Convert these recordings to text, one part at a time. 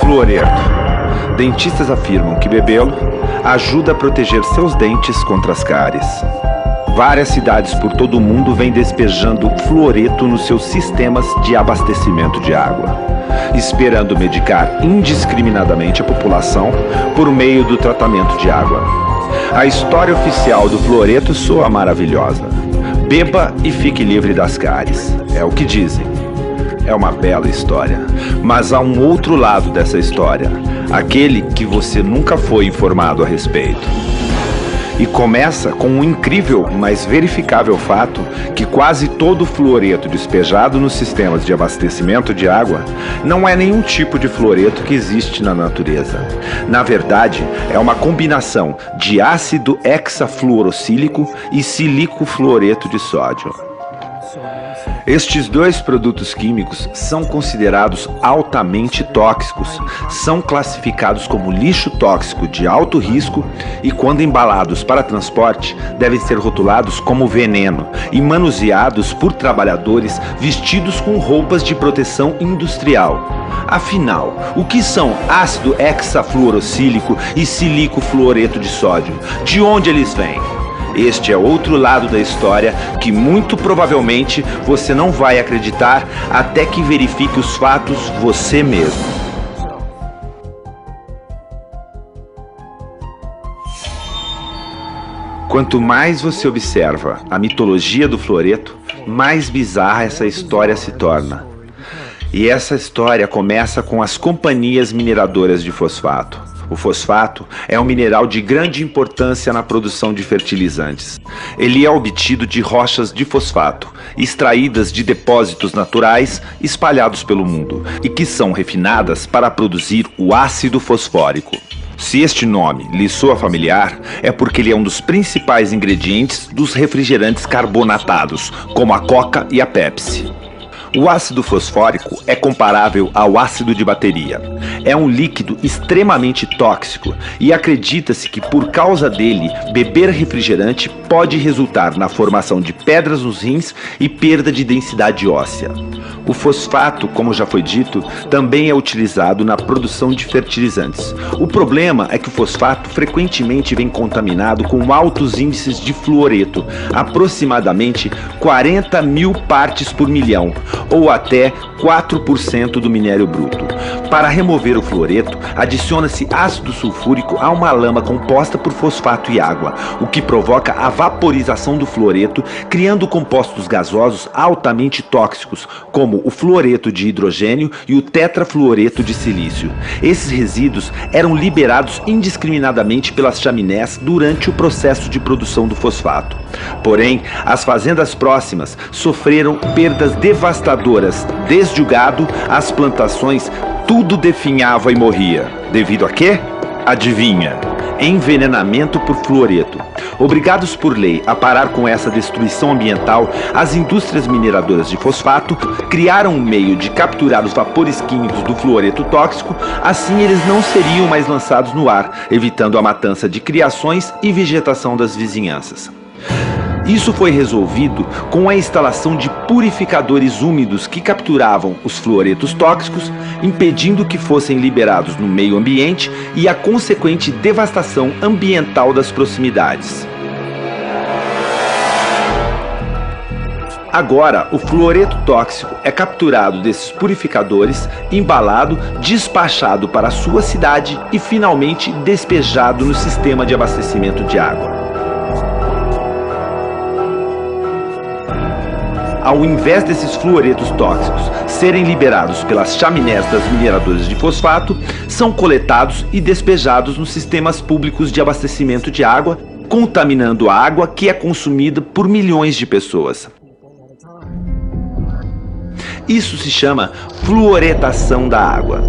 Fluoreto. Dentistas afirmam que bebê-lo ajuda a proteger seus dentes contra as cáries. Várias cidades por todo o mundo vêm despejando fluoreto nos seus sistemas de abastecimento de água, esperando medicar indiscriminadamente a população por meio do tratamento de água. A história oficial do fluoreto soa maravilhosa. Beba e fique livre das cáries, é o que dizem. É uma bela história, mas há um outro lado dessa história, aquele que você nunca foi informado a respeito. E começa com um incrível, mas verificável fato que quase todo o fluoreto despejado nos sistemas de abastecimento de água não é nenhum tipo de fluoreto que existe na natureza. Na verdade, é uma combinação de ácido hexafluorosílico e silicofluoreto de sódio. Estes dois produtos químicos são considerados altamente tóxicos, são classificados como lixo tóxico de alto risco e, quando embalados para transporte, devem ser rotulados como veneno e manuseados por trabalhadores vestidos com roupas de proteção industrial. Afinal, o que são ácido hexafluorosílico e silicofluoreto de sódio? De onde eles vêm? Este é outro lado da história que muito provavelmente você não vai acreditar até que verifique os fatos você mesmo. Quanto mais você observa a mitologia do fluoreto, mais bizarra essa história se torna. E essa história começa com as companhias mineradoras de fosfato. O fosfato é um mineral de grande importância na produção de fertilizantes. Ele é obtido de rochas de fosfato, extraídas de depósitos naturais espalhados pelo mundo, e que são refinadas para produzir o ácido fosfórico. Se este nome lhe soa familiar, é porque ele é um dos principais ingredientes dos refrigerantes carbonatados, como a Coca e a Pepsi. O ácido fosfórico é comparável ao ácido de bateria. É um líquido extremamente tóxico e acredita-se que por causa dele, beber refrigerante pode resultar na formação de pedras nos rins e perda de densidade óssea. O fosfato, como já foi dito, também é utilizado na produção de fertilizantes. O problema é que o fosfato frequentemente vem contaminado com altos índices de fluoreto, aproximadamente 40 mil partes por milhão, ou até 4% do minério bruto. Para remover o fluoreto, adiciona-se ácido sulfúrico a uma lama composta por fosfato e água, o que provoca a vaporização do fluoreto, criando compostos gasosos altamente tóxicos, como o fluoreto de hidrogênio e o tetrafluoreto de silício. Esses resíduos eram liberados indiscriminadamente pelas chaminés durante o processo de produção do fosfato. Porém, as fazendas próximas sofreram perdas devastadoras, desde o gado às plantações, tudo definhava e morria. Devido a quê? Adivinha? Envenenamento por fluoreto. Obrigados por lei a parar com essa destruição ambiental, as indústrias mineradoras de fosfato criaram um meio de capturar os vapores químicos do fluoreto tóxico, assim eles não seriam mais lançados no ar, evitando a matança de criações e vegetação das vizinhanças. Isso foi resolvido com a instalação de purificadores úmidos que capturavam os fluoretos tóxicos, impedindo que fossem liberados no meio ambiente e a consequente devastação ambiental das proximidades. Agora, o fluoreto tóxico é capturado desses purificadores, embalado, despachado para a sua cidade e finalmente despejado no sistema de abastecimento de água. Ao invés desses fluoretos tóxicos serem liberados pelas chaminés das mineradoras de fosfato, são coletados e despejados nos sistemas públicos de abastecimento de água, contaminando a água que é consumida por milhões de pessoas. Isso se chama fluoretação da água.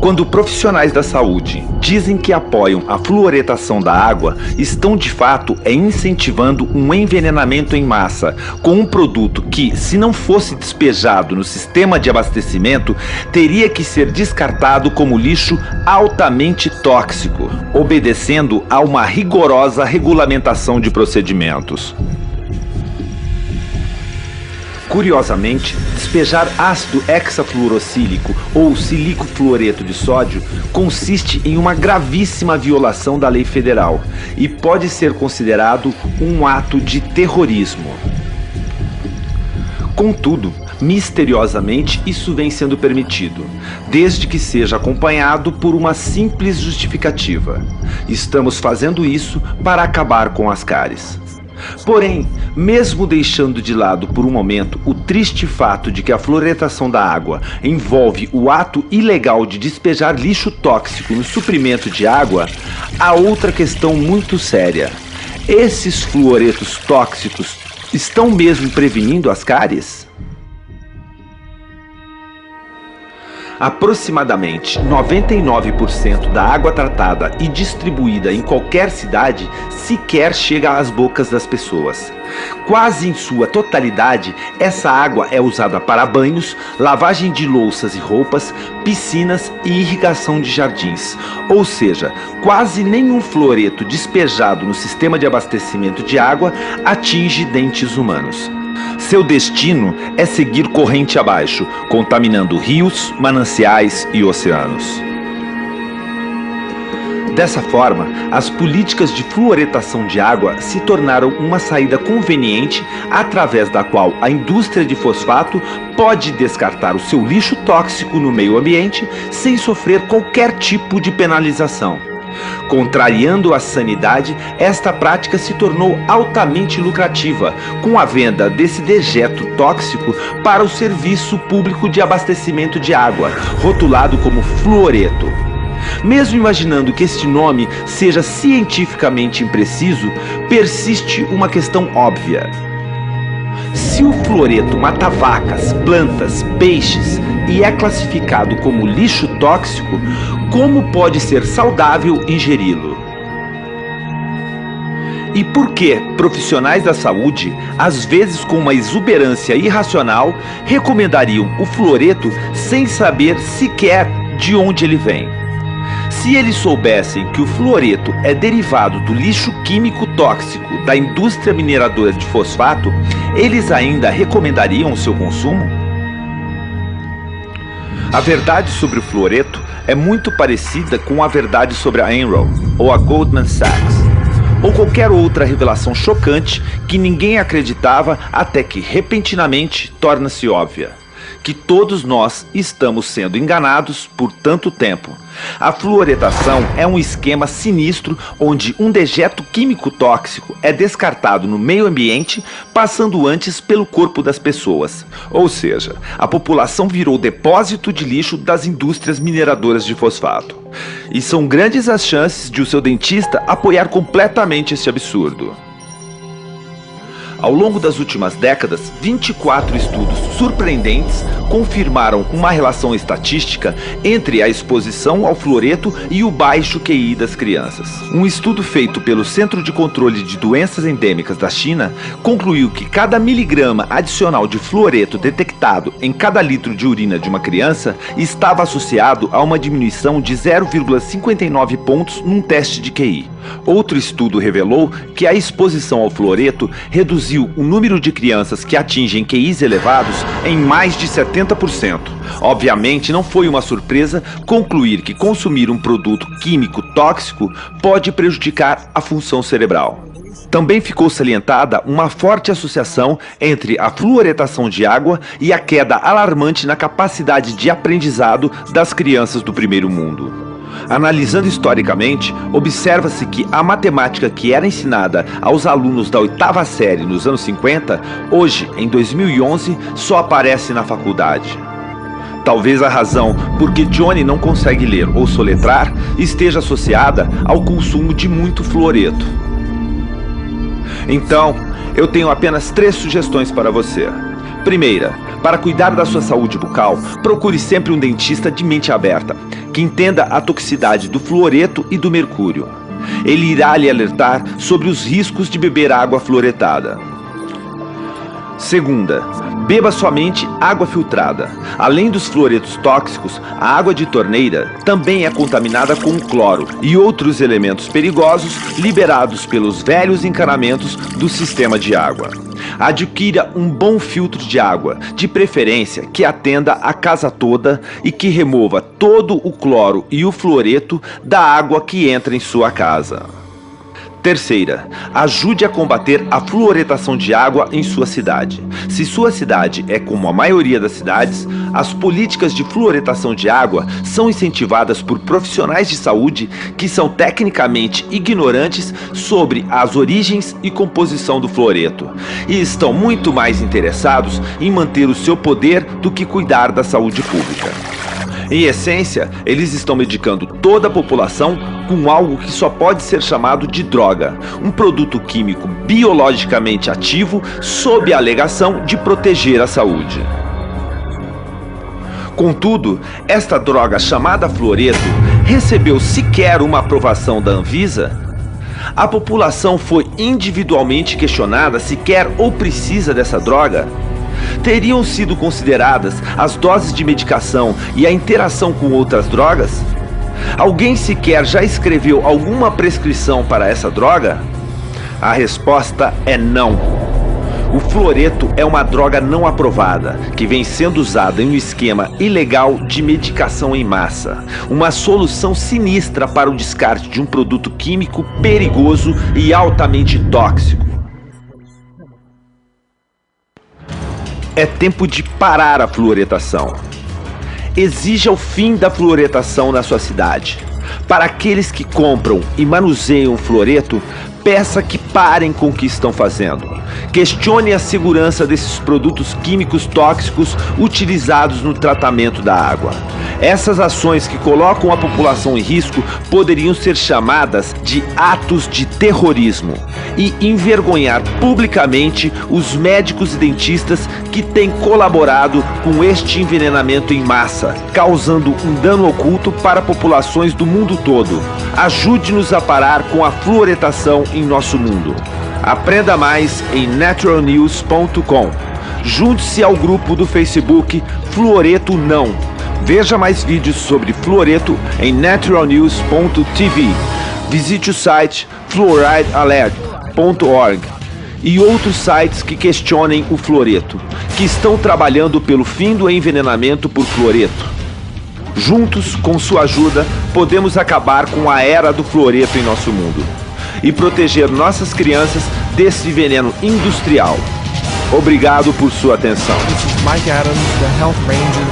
Quando profissionais da saúde dizem que apoiam a fluoretação da água, estão de fato incentivando um envenenamento em massa com um produto que, se não fosse despejado no sistema de abastecimento, teria que ser descartado como lixo altamente tóxico, obedecendo a uma rigorosa regulamentação de procedimentos. Curiosamente, despejar ácido hexafluorosílico ou silico fluoreto de sódio consiste em uma gravíssima violação da lei federal e pode ser considerado um ato de terrorismo. Contudo, misteriosamente, isso vem sendo permitido, desde que seja acompanhado por uma simples justificativa. Estamos fazendo isso para acabar com as cáries. Porém, mesmo deixando de lado por um momento o triste fato de que a fluoretação da água envolve o ato ilegal de despejar lixo tóxico no suprimento de água, há outra questão muito séria. Esses fluoretos tóxicos estão mesmo prevenindo as cáries? Aproximadamente 99% da água tratada e distribuída em qualquer cidade sequer chega às bocas das pessoas. Quase em sua totalidade, essa água é usada para banhos, lavagem de louças e roupas, piscinas e irrigação de jardins. Ou seja, quase nenhum fluoreto despejado no sistema de abastecimento de água atinge dentes humanos. Seu destino é seguir corrente abaixo, contaminando rios, mananciais e oceanos. Dessa forma, as políticas de fluoretação de água se tornaram uma saída conveniente através da qual a indústria de fosfato pode descartar o seu lixo tóxico no meio ambiente sem sofrer qualquer tipo de penalização. Contrariando a sanidade, esta prática se tornou altamente lucrativa, com a venda desse dejeto tóxico para o Serviço Público de Abastecimento de Água, rotulado como fluoreto. Mesmo imaginando que este nome seja cientificamente impreciso, persiste uma questão óbvia. Se o fluoreto mata vacas, plantas, peixes e é classificado como lixo tóxico, como pode ser saudável ingeri-lo? E por que profissionais da saúde, às vezes com uma exuberância irracional, recomendariam o fluoreto sem saber sequer de onde ele vem? Se eles soubessem que o fluoreto é derivado do lixo químico tóxico da indústria mineradora de fosfato, eles ainda recomendariam o seu consumo? A verdade sobre o fluoreto é muito parecida com a verdade sobre a Enron ou a Goldman Sachs, ou qualquer outra revelação chocante que ninguém acreditava até que repentinamente torna-se óbvia. Que todos nós estamos sendo enganados por tanto tempo. A fluoretação é um esquema sinistro onde um dejeto químico tóxico é descartado no meio ambiente, passando antes pelo corpo das pessoas. Ou seja, a população virou depósito de lixo das indústrias mineradoras de fosfato. E são grandes as chances de o seu dentista apoiar completamente este absurdo. Ao longo das últimas décadas, 24 estudos surpreendentes confirmaram uma relação estatística entre a exposição ao fluoreto e o baixo QI das crianças. Um estudo feito pelo Centro de Controle de Doenças Endêmicas da China concluiu que cada miligrama adicional de fluoreto detectado em cada litro de urina de uma criança estava associado a uma diminuição de 0,59 pontos num teste de QI. Outro estudo revelou que a exposição ao fluoreto reduziu o número de crianças que atingem QIs elevados em mais de 70%. Obviamente, não foi uma surpresa concluir que consumir um produto químico tóxico pode prejudicar a função cerebral. Também ficou salientada uma forte associação entre a fluoretação de água e a queda alarmante na capacidade de aprendizado das crianças do primeiro mundo. Analisando historicamente, observa-se que a matemática que era ensinada aos alunos da 8ª série nos anos 50, hoje, em 2011, só aparece na faculdade. Talvez a razão por que Johnny não consegue ler ou soletrar esteja associada ao consumo de muito fluoreto. Então, eu tenho apenas 3 sugestões para você. Primeira, para cuidar da sua saúde bucal, procure sempre um dentista de mente aberta. que entenda a toxicidade do fluoreto e do mercúrio. Ele irá lhe alertar sobre os riscos de beber água fluoretada. Segunda, beba somente água filtrada. Além dos fluoretos tóxicos, a água de torneira também é contaminada com cloro e outros elementos perigosos liberados pelos velhos encanamentos do sistema de água. Adquira um bom filtro de água, de preferência que atenda a casa toda e que remova todo o cloro e o fluoreto da água que entra em sua casa. Terceira, ajude a combater a fluoretação de água em sua cidade. Se sua cidade é como a maioria das cidades, as políticas de fluoretação de água são incentivadas por profissionais de saúde que são tecnicamente ignorantes sobre as origens e composição do fluoreto e estão muito mais interessados em manter o seu poder do que cuidar da saúde pública. Em essência, eles estão medicando toda a população com algo que só pode ser chamado de droga, um produto químico biologicamente ativo sob a alegação de proteger a saúde. Contudo, esta droga chamada fluoreto recebeu sequer uma aprovação da Anvisa? A população foi individualmente questionada se quer ou precisa dessa droga? Teriam sido consideradas as doses de medicação e a interação com outras drogas? Alguém sequer já escreveu alguma prescrição para essa droga? A resposta é não. O fluoreto é uma droga não aprovada, que vem sendo usada em um esquema ilegal de medicação em massa. Uma solução sinistra para o descarte de um produto químico perigoso e altamente tóxico. É tempo de parar a fluoretação. Exija o fim da fluoretação na sua cidade. Para aqueles que compram e manuseiam fluoreto, peça que parem com o que estão fazendo. Questione a segurança desses produtos químicos tóxicos utilizados no tratamento da água. Essas ações que colocam a população em risco poderiam ser chamadas de atos de terrorismo e envergonhar publicamente os médicos e dentistas que têm colaborado com este envenenamento em massa, causando um dano oculto para populações do mundo todo. Ajude-nos a parar com a fluoretação em nosso mundo. Aprenda mais em naturalnews.com. Junte-se ao grupo do Facebook Fluoreto Não. Veja mais vídeos sobre fluoreto em naturalnews.tv. Visite o site fluoridealert.org e outros sites que questionem o fluoreto, que estão trabalhando pelo fim do envenenamento por fluoreto. Juntos, com sua ajuda, podemos acabar com a era do fluoreto em nosso mundo e proteger nossas crianças desse veneno industrial. Obrigado por sua atenção. This is Mike Adams, the Health Ranger,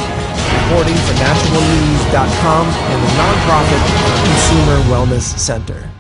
reporting for naturalnews.com and the nonprofit Consumer Wellness Center.